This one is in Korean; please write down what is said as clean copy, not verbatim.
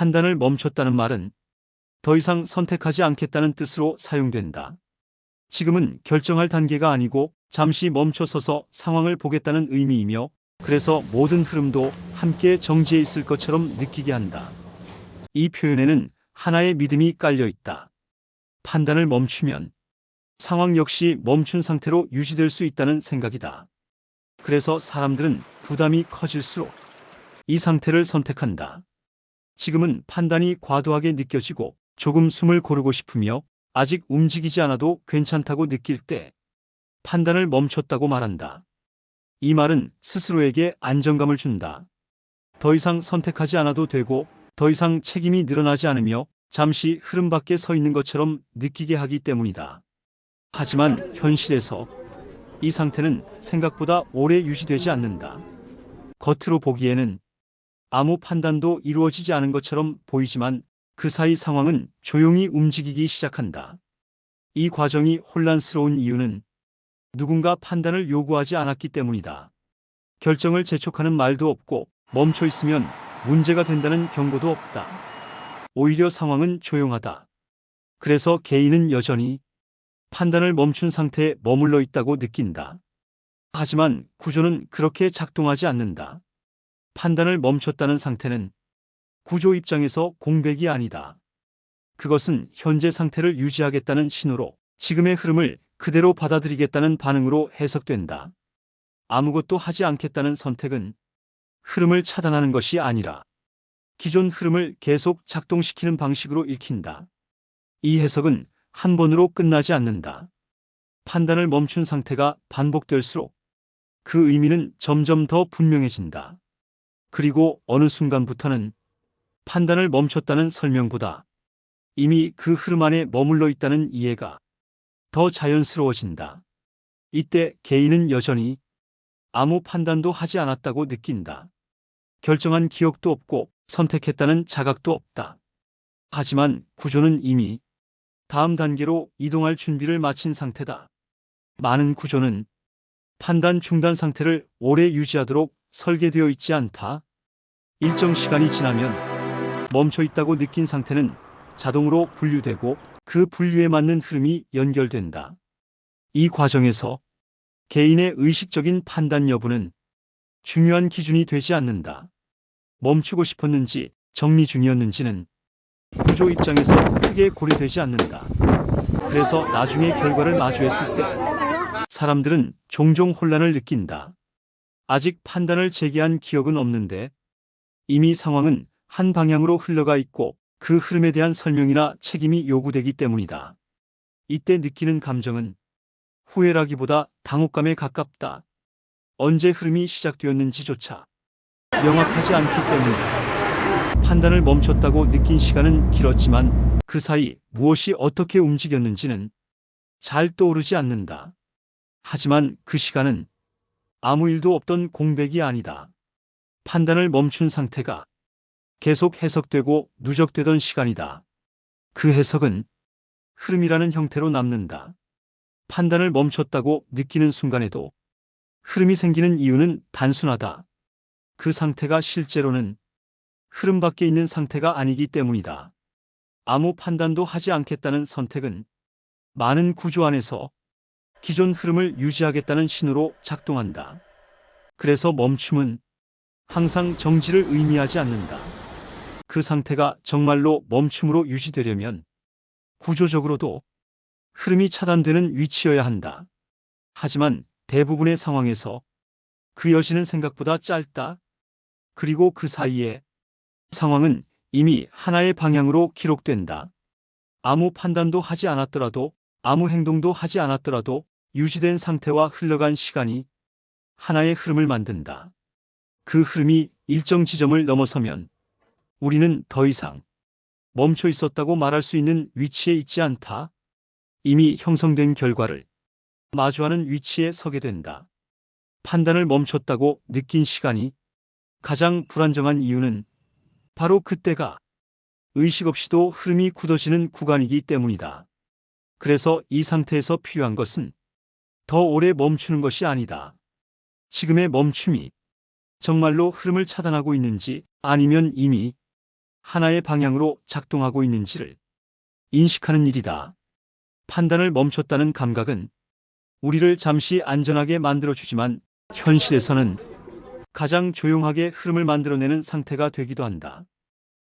판단을 멈췄다는 말은 더 이상 선택하지 않겠다는 뜻으로 사용된다. 지금은 결정할 단계가 아니고 잠시 멈춰서서 상황을 보겠다는 의미이며, 그래서 모든 흐름도 함께 정지해 있을 것처럼 느끼게 한다. 이 표현에는 하나의 믿음이 깔려 있다. 판단을 멈추면 상황 역시 멈춘 상태로 유지될 수 있다는 생각이다. 그래서 사람들은 부담이 커질수록 이 상태를 선택한다. 지금은 판단이 과도하게 느껴지고 조금 숨을 고르고 싶으며 아직 움직이지 않아도 괜찮다고 느낄 때 판단을 멈췄다고 말한다. 이 말은 스스로에게 안정감을 준다. 더 이상 선택하지 않아도 되고 더 이상 책임이 늘어나지 않으며 잠시 흐름 밖에 서 있는 것처럼 느끼게 하기 때문이다. 하지만 현실에서 이 상태는 생각보다 오래 유지되지 않는다. 겉으로 보기에는 아무 판단도 이루어지지 않은 것처럼 보이지만 그 사이 상황은 조용히 움직이기 시작한다. 이 과정이 혼란스러운 이유는 누군가 판단을 요구하지 않았기 때문이다. 결정을 재촉하는 말도 없고 멈춰 있으면 문제가 된다는 경고도 없다. 오히려 상황은 조용하다. 그래서 개인은 여전히 판단을 멈춘 상태에 머물러 있다고 느낀다. 하지만 구조는 그렇게 작동하지 않는다. 판단을 멈췄다는 상태는 구조 입장에서 공백이 아니다. 그것은 현재 상태를 유지하겠다는 신호로 지금의 흐름을 그대로 받아들이겠다는 반응으로 해석된다. 아무것도 하지 않겠다는 선택은 흐름을 차단하는 것이 아니라 기존 흐름을 계속 작동시키는 방식으로 읽힌다. 이 해석은 한 번으로 끝나지 않는다. 판단을 멈춘 상태가 반복될수록 그 의미는 점점 더 분명해진다. 그리고 어느 순간부터는 판단을 멈췄다는 설명보다 이미 그 흐름 안에 머물러 있다는 이해가 더 자연스러워진다. 이때 개인은 여전히 아무 판단도 하지 않았다고 느낀다. 결정한 기억도 없고 선택했다는 자각도 없다. 하지만 구조는 이미 다음 단계로 이동할 준비를 마친 상태다. 많은 구조는 판단 중단 상태를 오래 유지하도록 설계되어 있지 않다. 일정 시간이 지나면 멈춰 있다고 느낀 상태는 자동으로 분류되고 그 분류에 맞는 흐름이 연결된다. 이 과정에서 개인의 의식적인 판단 여부는 중요한 기준이 되지 않는다. 멈추고 싶었는지 정리 중이었는지는 구조 입장에서 크게 고려되지 않는다. 그래서 나중에 결과를 마주했을 때 사람들은 종종 혼란을 느낀다. 아직 판단을 제기한 기억은 없는데 이미 상황은 한 방향으로 흘러가 있고 그 흐름에 대한 설명이나 책임이 요구되기 때문이다. 이때 느끼는 감정은 후회라기보다 당혹감에 가깝다. 언제 흐름이 시작되었는지조차 명확하지 않기 때문이다. 판단을 멈췄다고 느낀 시간은 길었지만 그 사이 무엇이 어떻게 움직였는지는 잘 떠오르지 않는다. 하지만 그 시간은 아무 일도 없던 공백이 아니다. 판단을 멈춘 상태가 계속 해석되고 누적되던 시간이다. 그 해석은 흐름이라는 형태로 남는다. 판단을 멈췄다고 느끼는 순간에도 흐름이 생기는 이유는 단순하다. 그 상태가 실제로는 흐름 밖에 있는 상태가 아니기 때문이다. 아무 판단도 하지 않겠다는 선택은 많은 구조 안에서 기존 흐름을 유지하겠다는 신호로 작동한다. 그래서 멈춤은 항상 정지를 의미하지 않는다. 그 상태가 정말로 멈춤으로 유지되려면 구조적으로도 흐름이 차단되는 위치여야 한다. 하지만 대부분의 상황에서 그 여지는 생각보다 짧다. 그리고 그 사이에 상황은 이미 하나의 방향으로 기록된다. 아무 판단도 하지 않았더라도 아무 행동도 하지 않았더라도 유지된 상태와 흘러간 시간이 하나의 흐름을 만든다. 그 흐름이 일정 지점을 넘어서면 우리는 더 이상 멈춰 있었다고 말할 수 있는 위치에 있지 않다. 이미 형성된 결과를 마주하는 위치에 서게 된다. 판단을 멈췄다고 느낀 시간이 가장 불안정한 이유는 바로 그때가 의식 없이도 흐름이 굳어지는 구간이기 때문이다. 그래서 이 상태에서 필요한 것은 더 오래 멈추는 것이 아니다. 지금의 멈춤이 정말로 흐름을 차단하고 있는지 아니면 이미 하나의 방향으로 작동하고 있는지를 인식하는 일이다. 판단을 멈췄다는 감각은 우리를 잠시 안전하게 만들어주지만 현실에서는 가장 조용하게 흐름을 만들어내는 상태가 되기도 한다.